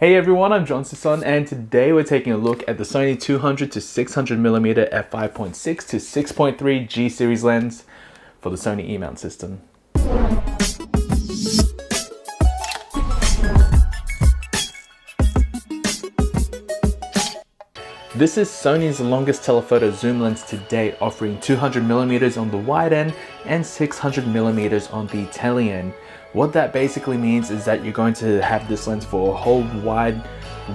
Hey everyone, I'm Johnsison, and today we're taking a look at the Sony 200-600mm F5.6-6.3 G Series lens for the Sony E-mount system. This is Sony's longest telephoto zoom lens to date, offering 200mm on the wide end and 600mm on the tele end. What that basically means is that you're going to have this lens for a whole wide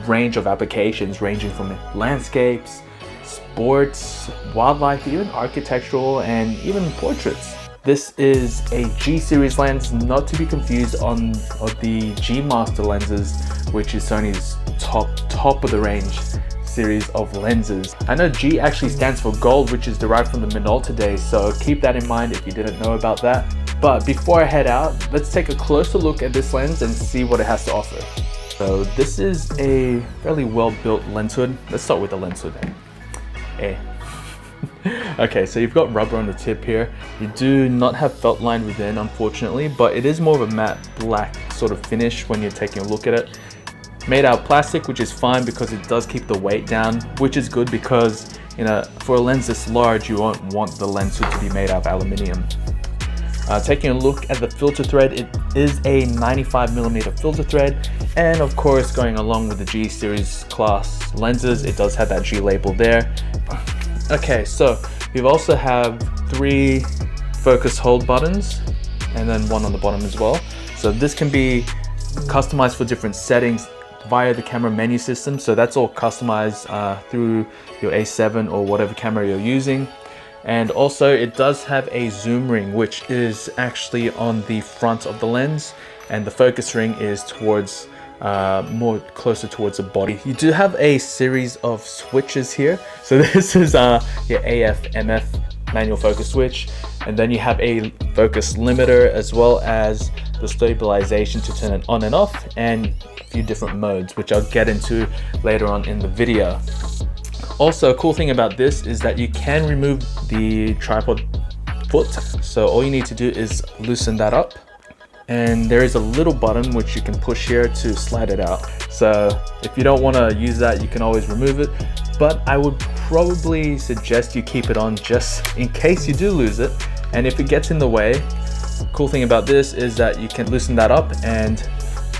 range of applications, ranging from landscapes, sports, wildlife, even architectural, and even portraits. This is a G Series lens, not to be confused on the G Master lenses, which is Sony's top of the range series of lenses. I know G actually stands for gold, which is derived from the Minolta days, so keep that in mind if you didn't know about that. But before I head out, let's take a closer look at this lens and see what it has to offer. So this is a fairly well-built lens hood. Let's start with the lens hood. Okay, so you've got rubber on the tip here. You do not have felt line within, unfortunately, but it is more of a matte black sort of finish when you're taking a look at it. Made out of plastic, which is fine because it does keep the weight down, which is good because, you know, for a lens this large, you won't want the lens hood to be made out of aluminium. Taking a look at the filter thread, it is a 95mm filter thread, and of course, going along with the G Series class lenses, it does have that G label there. Okay, so we also have 3 focus hold buttons, and then one on the bottom as well. So this can be customized for different settings via the camera menu system. So that's all customized through your A7 or whatever camera you're using. And also it does have a zoom ring, which is actually on the front of the lens, and the focus ring is towards more closer towards the body. You do have a series of switches here. So this is your AF MF manual focus switch, and then you have a focus limiter as well as the stabilization to turn it on and off, and a few different modes, which I'll get into later on in the video. Also, a cool thing about this is that you can remove the tripod foot. So all you need to do is loosen that up, and there is a little button which you can push here to slide it out. So if you don't want to use that, you can always remove it, but I would probably suggest you keep it on just in case you do lose it. And if it gets in the way, cool thing about this is that you can loosen that up and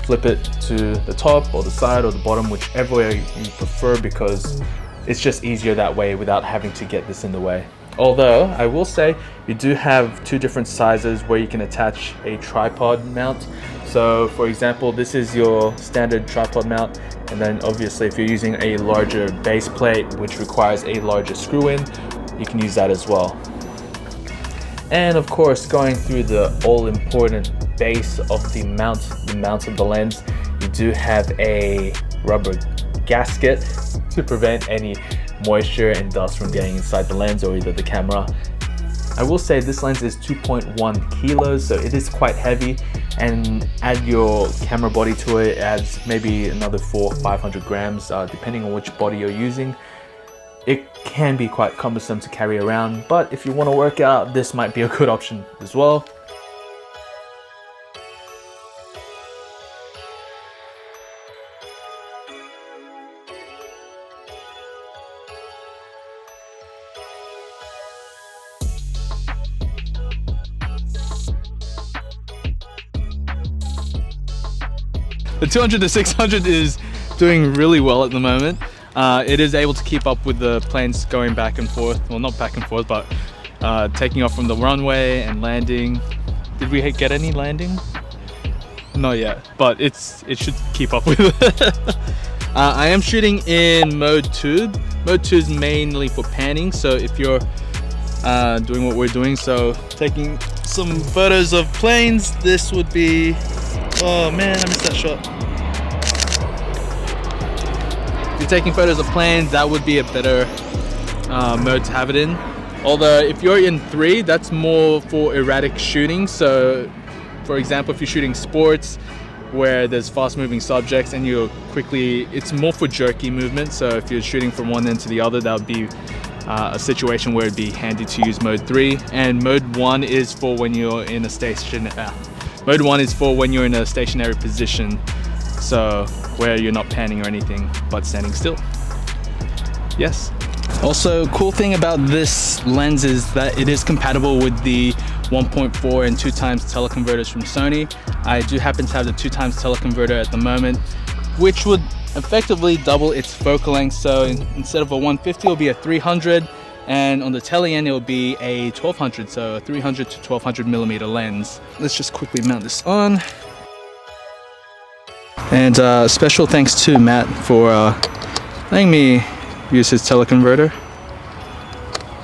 flip it to the top or the side or the bottom, whichever way you prefer, because it's just easier that way without having to get this in the way. Although I will say you do have 2 different sizes where you can attach a tripod mount. So for example, this is your standard tripod mount, and then obviously if you're using a larger base plate which requires a larger screw in, you can use that as well. And of course, going through the all-important base of the mount of the lens, you do have a rubber gasket to prevent any moisture and dust from getting inside the lens or either the camera. I will say this lens is 2.1 kilos, so it is quite heavy, and add your camera body to it, adds maybe another 400 or 500 grams depending on which body you're using. It can be quite cumbersome to carry around, but if you want to work out, this might be a good option as well. The 200-600 is doing really well at the moment. It is able to keep up with the planes going back and forth. Well, not back and forth, but taking off from the runway and landing. Did we get any landing? Not yet, but it should keep up with it. I am shooting in mode 2. Mode 2 is mainly for panning, so if you're doing what we're doing, so taking some photos of planes, this would be... Oh man, I missed that shot. If you're taking photos of planes, that would be a better mode to have it in. Although if you're in 3, that's more for erratic shooting. So for example, if you're shooting sports where there's fast moving subjects and you're quickly, it's more for jerky movement. So if you're shooting from one end to the other, that would be a situation where it'd be handy to use mode 3. And mode 1 is for when you're in a Mode 1 is for when you're in a stationary position so where you're not panning or anything but standing still. Yes. Also, cool thing about this lens is that it is compatible with the 1.4 and 2 times teleconverters from Sony. I do happen to have the 2 times teleconverter at the moment, which would effectively double its focal length. So instead of a 150, it'll be a 300, and on the tele end, it'll be a 1200, so a 300 to 1200mm lens. Let's just quickly mount this on. And special thanks to Matt for letting me use his teleconverter.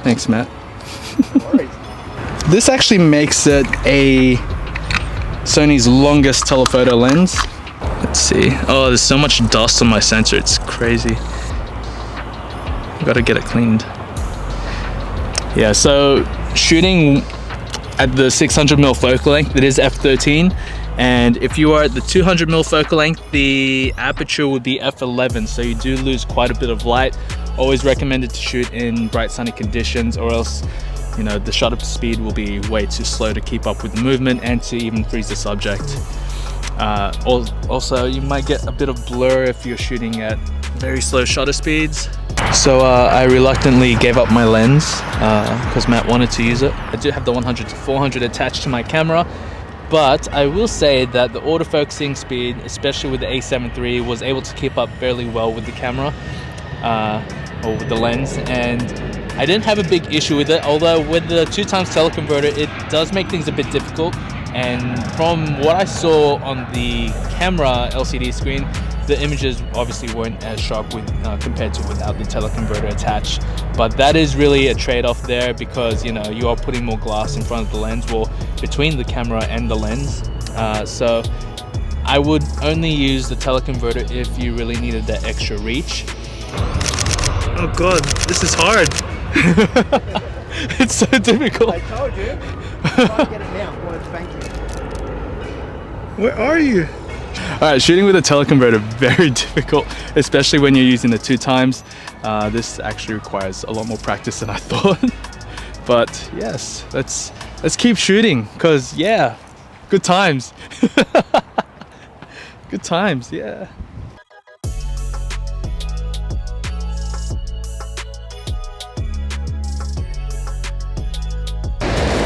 Thanks, Matt. No worries. This actually makes it a Sony's longest telephoto lens. Let's see. Oh, there's so much dust on my sensor, it's crazy. Gotta get it cleaned. Yeah, so shooting at the 600mm focal length, it is f13. And if you are at the 200mm focal length, the aperture would be f11, so you do lose quite a bit of light. Always recommended to shoot in bright sunny conditions, or else, you know, the shutter speed will be way too slow to keep up with the movement and to even freeze the subject. Also, you might get a bit of blur if you're shooting at very slow shutter speeds. So I reluctantly gave up my lens because Matt wanted to use it. I do have the 100-400 attached to my camera, but I will say that the autofocusing speed, especially with the A7 III, was able to keep up fairly well with the camera, or with the lens, and I didn't have a big issue with it, although with the 2 times teleconverter, it does make things a bit difficult. And from what I saw on the camera LCD screen, the images obviously weren't as sharp with compared to without the teleconverter attached. But that is really a trade-off there, because you know, you are putting more glass in front of the lens, well, between the camera and the lens. So I would only use the teleconverter if you really needed that extra reach. Oh god, this is hard. It's so difficult. I told you. Try and get it now. I want to spank you. Where are you? Alright, shooting with a teleconverter, very difficult, especially when you're using the 2 times. This actually requires a lot more practice than I thought. But yes, let's keep shooting, because yeah, good times. Good times, yeah.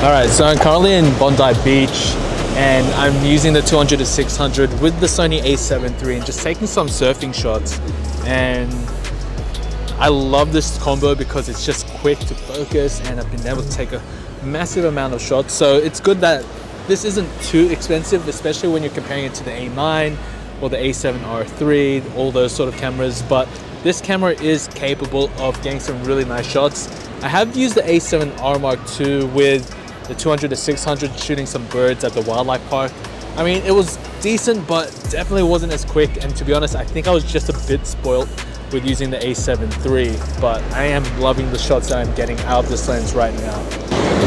Alright, so I'm currently in Bondi Beach, and I'm using the 200-600 with the Sony A7 III and just taking some surfing shots. And I love this combo because it's just quick to focus, and I've been able to take a massive amount of shots. So it's good that this isn't too expensive, especially when you're comparing it to the A9 or the A7R III, all those sort of cameras. But this camera is capable of getting some really nice shots. I have used the A7R Mark II with the 200-600 shooting some birds at the wildlife park. I mean, it was decent, but definitely wasn't as quick. And to be honest, I think I was just a bit spoiled with using the A7 III, but I am loving the shots that I'm getting out of this lens right now.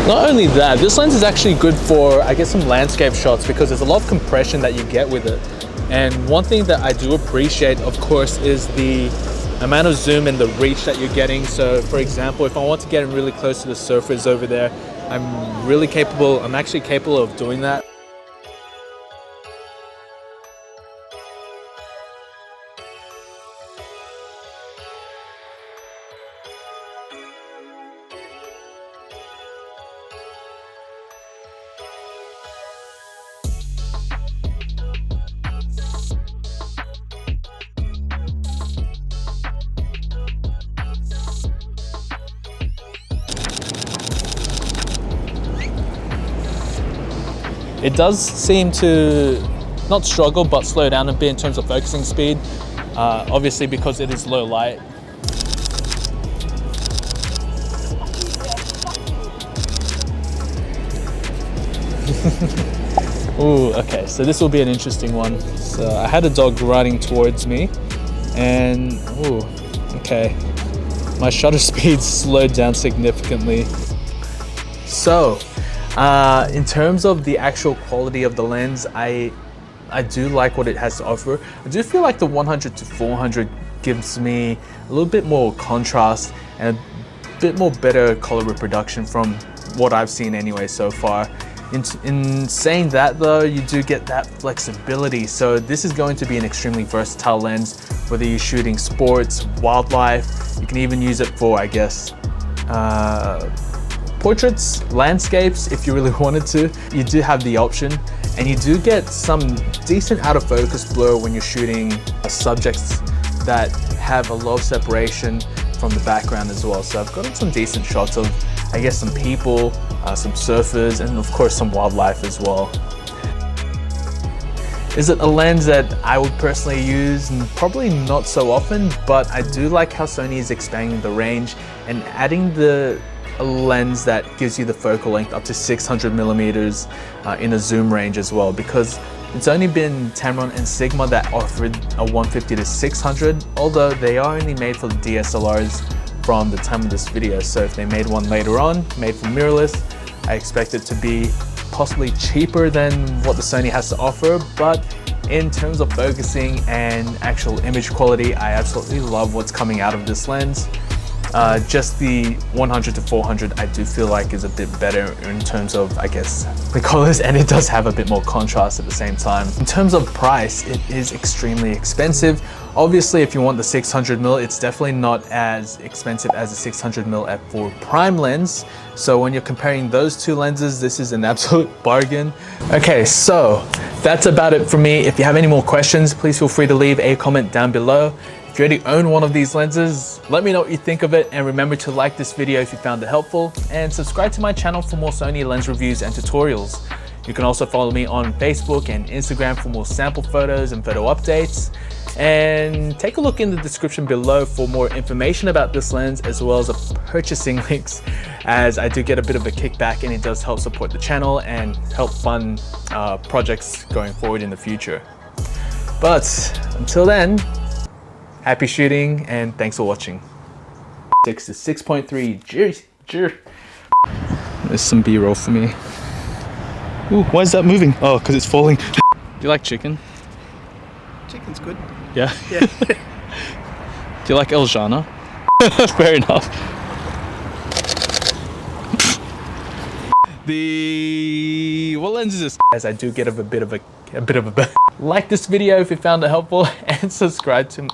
Not only that, this lens is actually good for, I guess, some landscape shots, because there's a lot of compression that you get with it. And one thing that I do appreciate, of course, is the amount of zoom and the reach that you're getting. So for example, if I want to get really close to the surfers over there, I'm actually capable of doing that. It does seem to not struggle, but slow down a bit in terms of focusing speed, obviously because it is low light. Ooh, okay, so this will be an interesting one. So I had a dog running towards me, and ooh, okay, my shutter speed slowed down significantly. So in terms of the actual quality of the lens, I do like what it has to offer. I do feel like the 100-400 gives me a little bit more contrast and a bit more better color reproduction from what I've seen anyway so far. In saying that though, you do get that flexibility. So this is going to be an extremely versatile lens, whether you're shooting sports, wildlife, you can even use it for, I guess, portraits, landscapes, if you really wanted to. You do have the option, and you do get some decent out of focus blur when you're shooting subjects that have a low separation from the background as well. So I've gotten some decent shots of, I guess, some people, some surfers, and of course some wildlife as well. Is it a lens that I would personally use? Probably not so often, but I do like how Sony is expanding the range and adding a lens that gives you the focal length up to 600 millimeters in a zoom range as well, because it's only been Tamron and Sigma that offered a 150-600, although they are only made for the DSLRs from the time of this video. So if they made one later on, made for mirrorless, I expect it to be possibly cheaper than what the Sony has to offer. But in terms of focusing and actual image quality, I absolutely love what's coming out of this lens. Just the 100-400 I do feel like is a bit better in terms of, I guess, the colors, and it does have a bit more contrast at the same time. In terms of price, it is extremely expensive. Obviously, if you want the 600mm, it's definitely not as expensive as a 600mm f4 prime lens. So when you're comparing those two lenses, this is an absolute bargain. Okay, so that's about it for me. If you have any more questions, please feel free to leave a comment down below. If you already own one of these lenses, let me know what you think of it, and remember to like this video if you found it helpful, and subscribe to my channel for more Sony lens reviews and tutorials. You can also follow me on Facebook and Instagram for more sample photos and photo updates, and take a look in the description below for more information about this lens, as well as the purchasing links, as I do get a bit of a kickback and it does help support the channel and help fund projects going forward in the future. But until then, happy shooting, and thanks for watching. 6-6.3 G. There's some B-roll for me. Ooh, why is that moving? Oh, because it's falling. Do you like chicken? Chicken's good. Yeah? Yeah. Do you like El Jana? Fair enough. What lens is this? As I do get a bit of a like this video if you found it helpful, and subscribe to